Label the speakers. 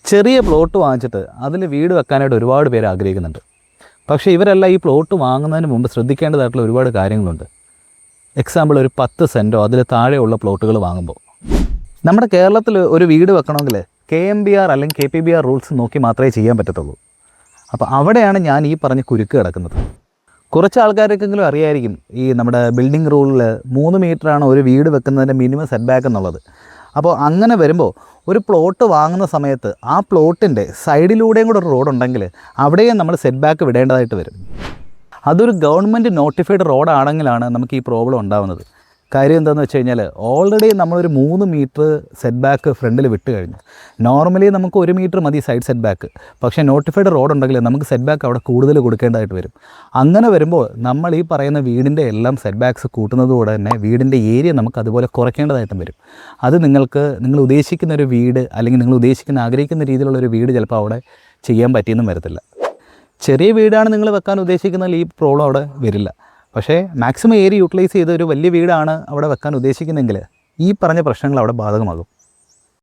Speaker 1: ചെറിയ പ്ലോട്ട് വാങ്ങിച്ചിട്ട് അതിൽ വീട് വെക്കാനായിട്ട് ഒരുപാട് പേര് ആഗ്രഹിക്കുന്നുണ്ട്. പക്ഷേ ഇവരെല്ലാം ഈ പ്ലോട്ട് വാങ്ങുന്നതിന് മുമ്പ് ശ്രദ്ധിക്കേണ്ടതായിട്ടുള്ള ഒരുപാട് കാര്യങ്ങളുണ്ട്. എക്സാമ്പിൾ ഒരു 10 സെൻറ്റോ അതിൽ താഴെയുള്ള പ്ലോട്ടുകൾ വാങ്ങുമ്പോൾ നമ്മുടെ കേരളത്തിൽ ഒരു വീട് വെക്കണമെങ്കിൽ KMBR അല്ലെങ്കിൽ KPBR റൂൾസ് നോക്കി മാത്രമേ ചെയ്യാൻ പറ്റത്തുള്ളൂ. അപ്പോൾ അവിടെയാണ് ഞാൻ ഈ പറഞ്ഞ കുരുക്ക് കിടക്കുന്നത്. കുറച്ച് ആൾക്കാർക്കെങ്കിലും അറിയായിരിക്കും ഈ നമ്മുടെ ബിൽഡിംഗ് റൂളിൽ 3 മീറ്ററാണ് ഒരു വീട് വെക്കുന്നതിൻ്റെ മിനിമം സെറ്റ് ബാക്ക് എന്നുള്ളത്. അപ്പോൾ അങ്ങനെ വരുമ്പോൾ ഒരു പ്ലോട്ട് വാങ്ങുന്ന സമയത്ത് ആ പ്ലോട്ടിൻ്റെ സൈഡിലൂടെയും കൂടെ ഒരു റോഡുണ്ടെങ്കിൽ അവിടെയും നമ്മൾ സെറ്റ് ബാക്ക് വിടേണ്ടതായിട്ട് വരും. അതൊരു ഗവൺമെൻറ് നോട്ടിഫൈഡ് റോഡാണെങ്കിലാണ് നമുക്ക് ഈ പ്രോബ്ലം ഉണ്ടാകുന്നത്. കാര്യം എന്താണെന്ന് വെച്ച് കഴിഞ്ഞാൽ ഓൾറെഡി നമ്മളൊരു 3 മീറ്റർ സെറ്റ് ബാക്ക് ഫ്രണ്ടിൽ വിട്ട് കഴിഞ്ഞു. നോർമലി നമുക്ക് 1 മീറ്റർ മതി സൈഡ് സെറ്റ് ബാക്ക്. പക്ഷേ നോട്ടിഫൈഡ് റോഡ് ഉണ്ടെങ്കിൽ നമുക്ക് സെറ്റ് ബാക്ക് അവിടെ കൂടുതൽ കൊടുക്കേണ്ടതായിട്ട് വരും. അങ്ങനെ വരുമ്പോൾ നമ്മൾ ഈ പറയുന്ന വീടിൻ്റെ എല്ലാം സെറ്റ് ബാക്ക്സ് കൂട്ടുന്നതുകൂടെ തന്നെ വീടിൻ്റെ ഏരിയ നമുക്ക് അതുപോലെ കുറയ്ക്കേണ്ടതായിട്ടും വരും. അത് നിങ്ങൾ ഉദ്ദേശിക്കുന്ന ഒരു വീട് അല്ലെങ്കിൽ നിങ്ങൾ ആഗ്രഹിക്കുന്ന രീതിയിലുള്ളൊരു വീട് ചിലപ്പോൾ അവിടെ ചെയ്യാൻ പറ്റിയെന്നും വരത്തില്ല. ചെറിയ വീടാണ് നിങ്ങൾ വെക്കാൻ ഉദ്ദേശിക്കുന്നതിൽ ഈ പ്രോബ്ലം അവിടെ വരില്ല. പക്ഷേ മാക്സിമം ഏരിയ യൂട്ടിലൈസ് ചെയ്ത് ഒരു വലിയ വീടാണ് അവിടെ വെക്കാൻ ഉദ്ദേശിക്കുന്നതെങ്കിൽ ഈ പറഞ്ഞ പ്രശ്നങ്ങൾ അവിടെ ബാധകമാകും.